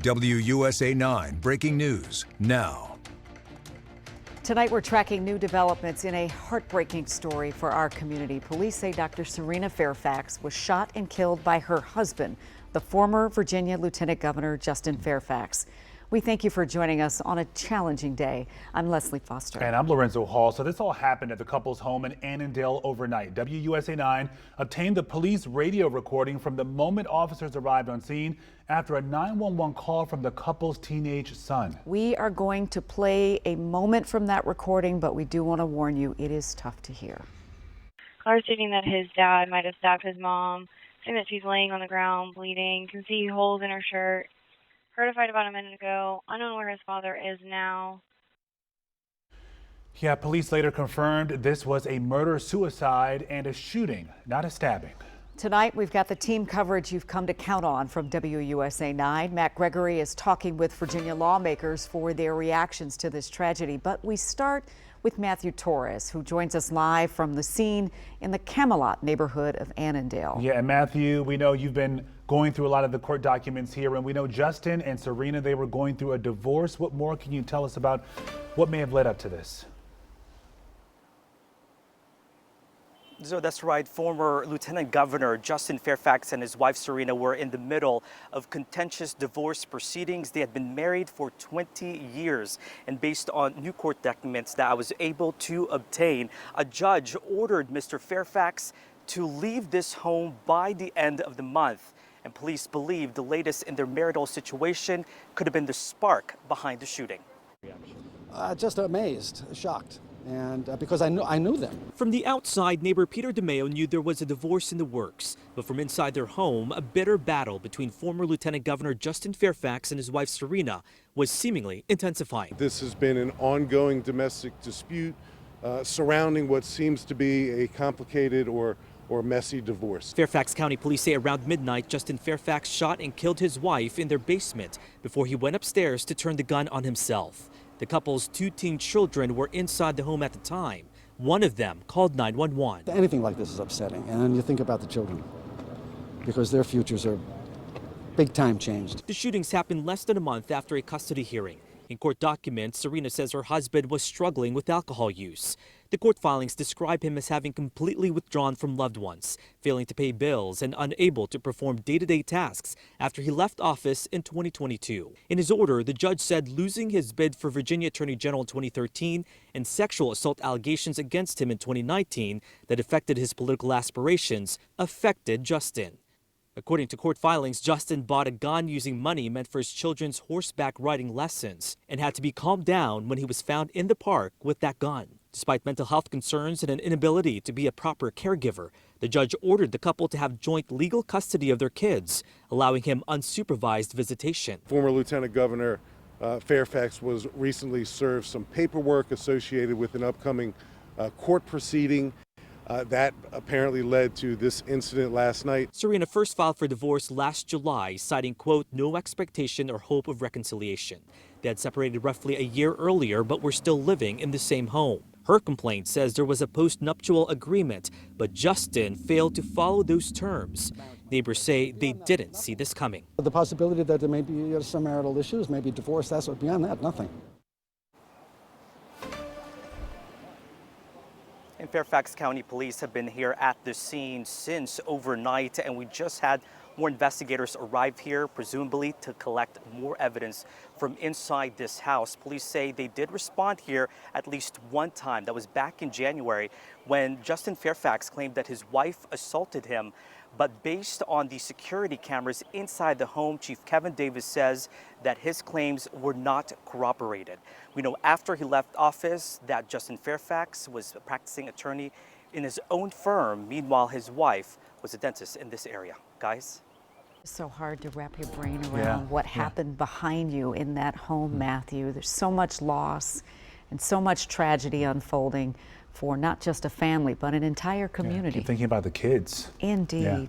WUSA 9 breaking news now. Tonight we're tracking new developments in a heartbreaking story for our community. Police say Dr. Cerina Fairfax was shot and killed by her husband, the former Virginia Lieutenant Governor Justin Fairfax. We thank you for joining us on a challenging day. I'm Leslie Foster. And I'm Lorenzo Hall. So this all happened at the couple's home in Annandale overnight. WUSA 9 obtained the police radio recording from the moment officers arrived on scene after a 911 call from the couple's teenage son. We are going to play a moment from that recording, but we do want to warn you, it is tough to hear. Caller stating that his dad might have stabbed his mom, saying that she's laying on the ground bleeding, can see holes in her shirt. Heard a fight about a minute ago. Unknown where his father is now. Yeah, police later confirmed this was a murder-suicide and a shooting, not a stabbing. Tonight, we've got the team coverage you've come to count on from WUSA 9. Matt Gregory is talking with Virginia lawmakers for their reactions to this tragedy. But we start with Matthew Torres, who joins us live from the scene in the Camelot neighborhood of Annandale. Yeah, and Matthew, we know you've been going through a lot of the court documents here, and we know Justin and Serena, they were going through a divorce. What more can you tell us about what may have led up to this? So that's right. Former Lieutenant Governor Justin Fairfax and his wife Serena were in the middle of contentious divorce proceedings. They had been married for 20 years. And based on new court documents that I was able to obtain, a judge ordered Mr. Fairfax to leave this home by the end of the month. And police believe the latest in their marital situation could have been the spark behind the shooting. Just amazed, shocked. And because I knew them. From the outside, neighbor Peter DeMeo knew there was a divorce in the works. But from inside their home, a bitter battle between former Lieutenant Governor Justin Fairfax and his wife Serena was seemingly intensifying. This has been an ongoing domestic dispute surrounding what seems to be a complicated or messy divorce. Fairfax County police say around midnight, Justin Fairfax shot and killed his wife in their basement before he went upstairs to turn the gun on himself. The couple's 2 teen children were inside the home at the time. One of them called 911. Anything like this is upsetting, and then you think about the children, because their futures are big time changed. The shootings happened less than a month after a custody hearing. In court documents, Serena says her husband was struggling with alcohol use. The court filings describe him as having completely withdrawn from loved ones, failing to pay bills and unable to perform day-to-day tasks after he left office in 2022. In his order, the judge said losing his bid for Virginia Attorney General in 2013 and sexual assault allegations against him in 2019 that affected his political aspirations affected Justin. According to court filings, Justin bought a gun using money meant for his children's horseback riding lessons and had to be calmed down when he was found in the park with that gun. Despite mental health concerns and an inability to be a proper caregiver, the judge ordered the couple to have joint legal custody of their kids, allowing him unsupervised visitation. Former Lieutenant Governor Fairfax was recently served some paperwork associated with an upcoming court proceeding. That apparently led to this incident last night. Serena first filed for divorce last July, citing, quote, no expectation or hope of reconciliation. They had separated roughly a year earlier, but were still living in the same home. Her complaint says there was a post-nuptial agreement, but Justin failed to follow those terms. Neighbors say they didn't see this coming. The possibility that there may be some marital issues, maybe divorce, that's what, beyond that, nothing. And Fairfax County Police have been here at the scene since overnight, and we just had more investigators arrive here, presumably to collect more evidence from inside this house. Police say they did respond here at least one time. That was back in January when Justin Fairfax claimed that his wife assaulted him. But based on the security cameras inside the home, Chief Kevin Davis says that his claims were not corroborated. We know after he left office that Justin Fairfax was a practicing attorney in his own firm. Meanwhile, his wife was a dentist in this area. Guys? It's so hard to wrap your brain around what happened behind you in that home, Matthew. There's so much loss and so much tragedy unfolding for not just a family, but an entire community. Keep thinking about the kids. Indeed.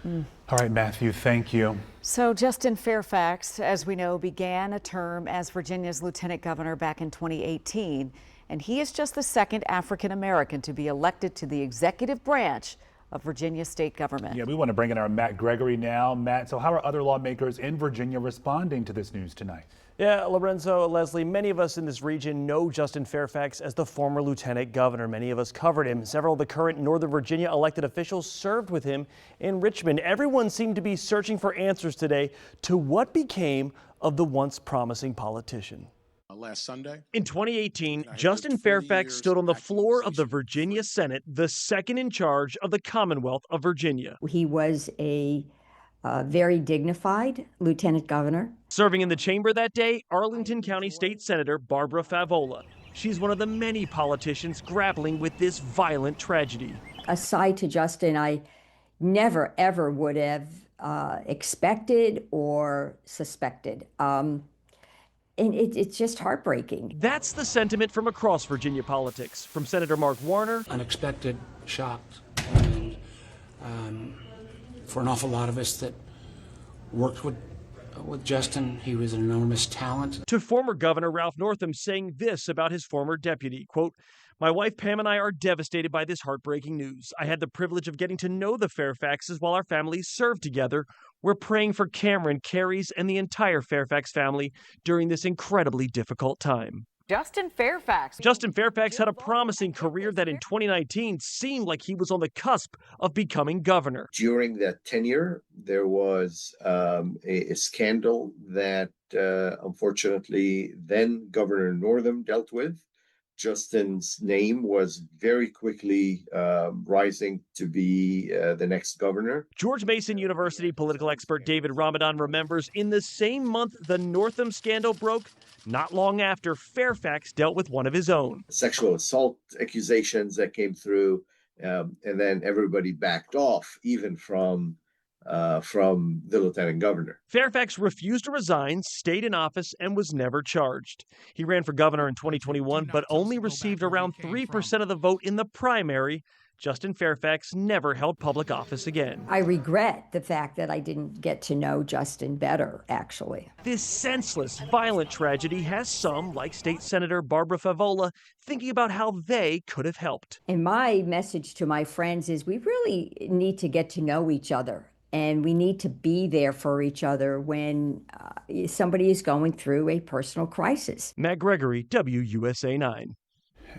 All right, Matthew, thank you. So Justin Fairfax, as we know, began a term as Virginia's lieutenant governor back in 2018, and he is just the second African American to be elected to the executive branch of Virginia state government. Yeah, we want to bring in our Matt Gregory now. Matt, so how are other lawmakers in Virginia responding to this news tonight? Yeah, Lorenzo, Leslie, many of us in this region know Justin Fairfax as the former lieutenant governor. Many of us covered him. Several of the current Northern Virginia elected officials served with him in Richmond. Everyone seemed to be searching for answers today to what became of the once promising politician. Last Sunday. In 2018, Justin Fairfax stood on the floor of the Virginia Senate, the second in charge of the Commonwealth of Virginia. He was a very dignified lieutenant governor. Serving in the chamber that day, Arlington County State Senator Barbara Favola. She's one of the many politicians grappling with this violent tragedy. Aside to Justin, I never, ever would have expected or suspected. And it's just heartbreaking. That's the sentiment from across Virginia politics, from Senator Mark Warner. Unexpected, shocked, and for an awful lot of us that worked with Justin, he was an enormous talent. To former Governor Ralph Northam saying this about his former deputy, quote, "My wife Pam and I are devastated by this heartbreaking news. I had the privilege of getting to know the Fairfaxes while our families served together. We're praying for Cameron, Carrie's, and the entire Fairfax family during this incredibly difficult time." Justin Fairfax. Justin Fairfax had a promising career that in 2019 seemed like he was on the cusp of becoming governor. During that tenure, there was a scandal that unfortunately then Governor Northam dealt with. Justin's name was very quickly rising to be the next governor. George Mason University political expert David Ramadan remembers in the same month the Northam scandal broke, not long after Fairfax dealt with one of his own. Sexual assault accusations that came through, and then everybody backed off, even from the lieutenant governor. Fairfax refused to resign, stayed in office, and was never charged. He ran for governor in 2021, but only received around 3% of the vote in the primary. Justin Fairfax never held public office again. I regret the fact that I didn't get to know Justin better, actually. This senseless, violent tragedy has some, like State Senator Barbara Favola, thinking about how they could have helped. And my message to my friends is we really need to get to know each other. And we need to be there for each other when somebody is going through a personal crisis. Matt Gregory, WUSA 9.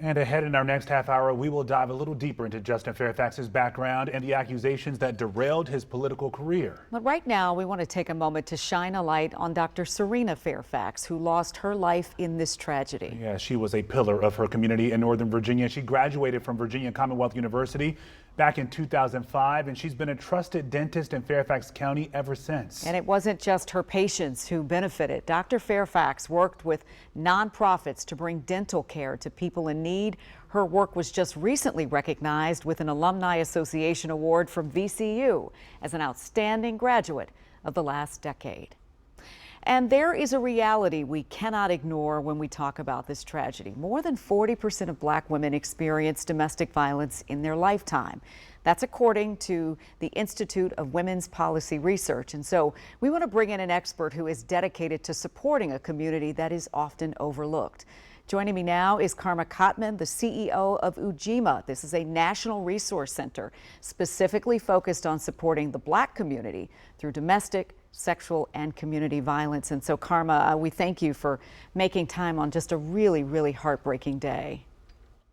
And ahead in our next half hour, we will dive a little deeper into Justin Fairfax's background and the accusations that derailed his political career. But right now, we want to take a moment to shine a light on Dr. Cerina Fairfax, who lost her life in this tragedy. Yeah, she was a pillar of her community in Northern Virginia. She graduated from Virginia Commonwealth University back in 2005, and she's been a trusted dentist in Fairfax County ever since. And it wasn't just her patients who benefited. Dr. Fairfax worked with nonprofits to bring dental care to people in need. Her work was just recently recognized with an Alumni Association award from VCU as an outstanding graduate of the last decade. And there is a reality we cannot ignore when we talk about this tragedy. More than 40% of Black women experience domestic violence in their lifetime. That's according to the Institute of Women's Policy Research. And so we want to bring in an expert who is dedicated to supporting a community that is often overlooked. Joining me now is Karma Kotman, the CEO of UJIMA. This is a national resource center specifically focused on supporting the Black community through domestic, sexual, and community violence. And so, Karma, we thank you for making time on just a really, really heartbreaking day.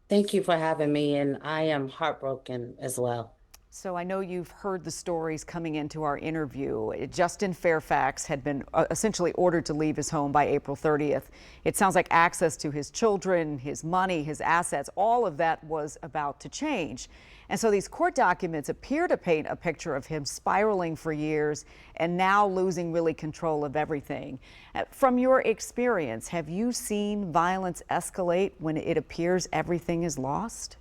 Thank you for having me, and I am heartbroken as well. So I know you've heard the stories coming into our interview. Justin Fairfax had been essentially ordered to leave his home by April 30th. It sounds like access to his children, his money, his assets, all of that was about to change. And so these court documents appear to paint a picture of him spiraling for years and now losing really control of everything. From your experience, have you seen violence escalate when it appears everything is lost?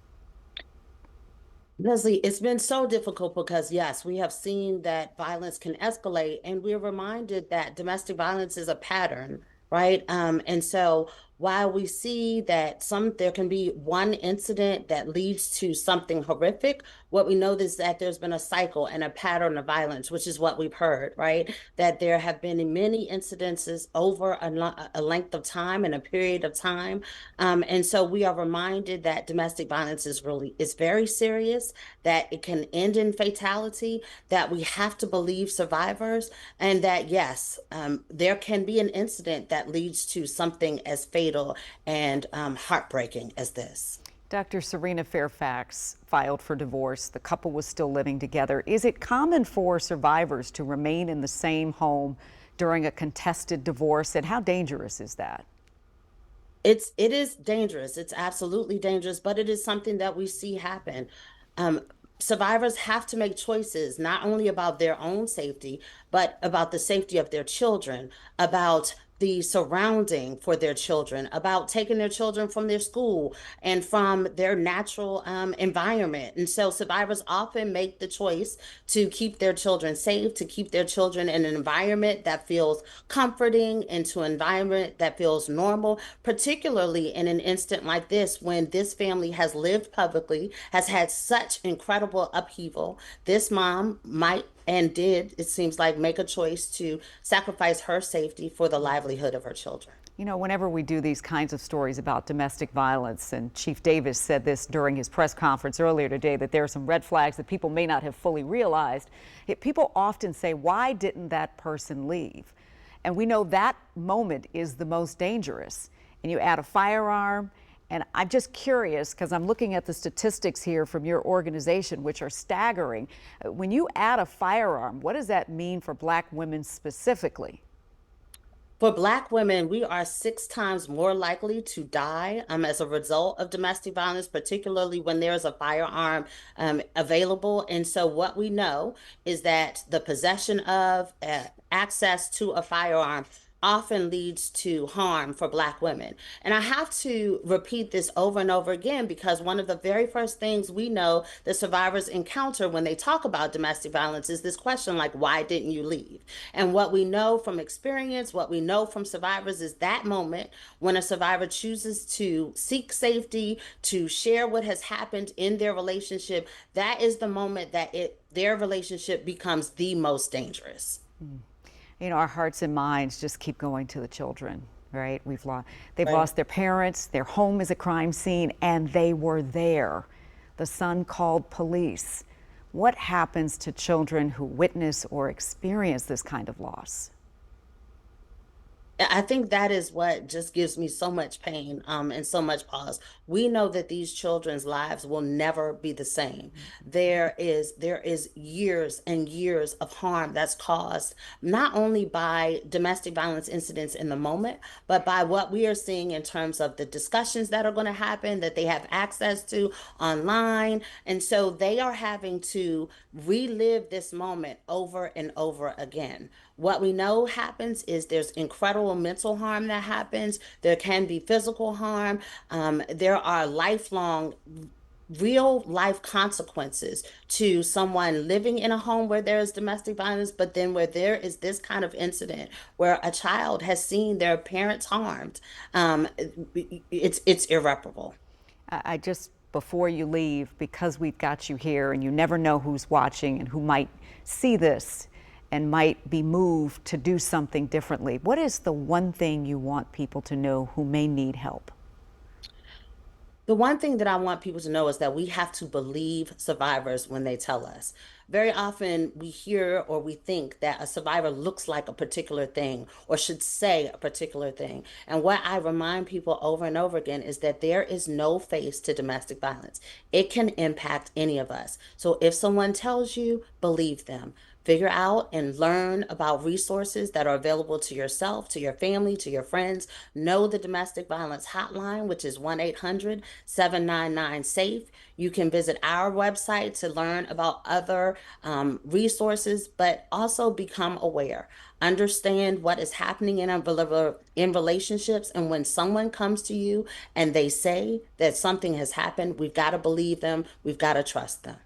Leslie, it's been so difficult because, yes, we have seen that violence can escalate, and we're reminded that domestic violence is a pattern, right? And so while we see that there can be one incident that leads to something horrific, what we know is that there's been a cycle and a pattern of violence, which is what we've heard, right? That there have been many incidences over a length of time and a period of time. And so we are reminded that domestic violence is very serious, that it can end in fatality, that we have to believe survivors, and that yes, there can be an incident that leads to something as fatal and heartbreaking as this. Dr. Cerina Fairfax filed for divorce. The couple was still living together. Is it common for survivors to remain in the same home during a contested divorce, and how dangerous is that? It is dangerous. It's absolutely dangerous, but it is something that we see happen. Um, Survivors have to make choices not only about their own safety, but about the safety of their children, about the surrounding for their children, about taking their children from their school and from their natural environment. And so survivors often make the choice to keep their children safe, to keep their children in an environment that feels comforting, into an environment that feels normal, particularly in an instant like this when this family has lived publicly, has had such incredible upheaval. This mom might and did, it seems like, make a choice to sacrifice her safety for the livelihood of her children. You know, whenever we do these kinds of stories about domestic violence, and Chief Davis said this during his press conference earlier today, that there are some red flags that people may not have fully realized. People often say, why didn't that person leave? And we know that moment is the most dangerous. And you add a firearm. And I'm just curious, because I'm looking at the statistics here from your organization, which are staggering. When you add a firearm, what does that mean for Black women specifically? For Black women, we are 6 times more likely to die as a result of domestic violence, particularly when there is a firearm available. And so what we know is that the possession of access to a firearm often leads to harm for Black women. And I have to repeat this over and over again because one of the very first things we know that survivors encounter when they talk about domestic violence is this question like, why didn't you leave? And what we know from experience, what we know from survivors is that moment when a survivor chooses to seek safety, to share what has happened in their relationship, that is the moment that their relationship becomes the most dangerous. You know, our hearts and minds just keep going to the children, right? They've lost their parents, their home is a crime scene, and they were there. The son called police. What happens to children who witness or experience this kind of loss? I think that is what just gives me so much pain and so much pause. We know that these children's lives will never be the same. There is years and years of harm that's caused not only by domestic violence incidents in the moment, but by what we are seeing in terms of the discussions that are going to happen, that they have access to online. And so they are having to relive this moment over and over again. What we know happens is there's incredible mental harm that happens. There can be physical harm. There are lifelong, real life consequences to someone living in a home where there is domestic violence, but then where there is this kind of incident where a child has seen their parents harmed. It's irreparable. Before you leave, because we've got you here and you never know who's watching and who might see this and might be moved to do something differently, what is the one thing you want people to know who may need help? The one thing that I want people to know is that we have to believe survivors when they tell us. Very often we hear or we think that a survivor looks like a particular thing or should say a particular thing. And what I remind people over and over again is that there is no face to domestic violence. It can impact any of us. So if someone tells you, believe them. Figure out and learn about resources that are available to yourself, to your family, to your friends. Know the domestic violence hotline, which is 1-800-799-SAFE. You can visit our website to learn about other resources, but also become aware. Understand what is happening in relationships. And when someone comes to you and they say that something has happened, we've got to believe them. We've got to trust them.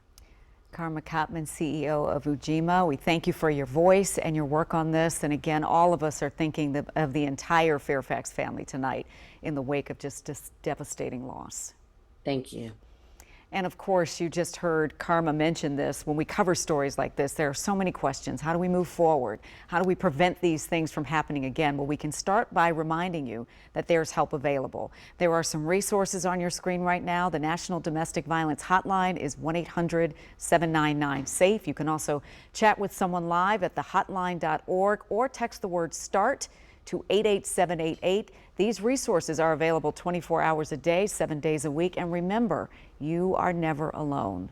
Karma Kottman, CEO of Ujima, we thank you for your voice and your work on this. And again, all of us are thinking of the entire Fairfax family tonight in the wake of just this devastating loss. Thank you. And of course, you just heard Karma mention this. When we cover stories like this, there are so many questions. How do we move forward? How do we prevent these things from happening again? Well, we can start by reminding you that there's help available. There are some resources on your screen right now. The National Domestic Violence Hotline is 1-800-799-SAFE. You can also chat with someone live at thehotline.org or text the word START to 88788. These resources are available 24 hours a day, 7 days a week. And remember, you are never alone.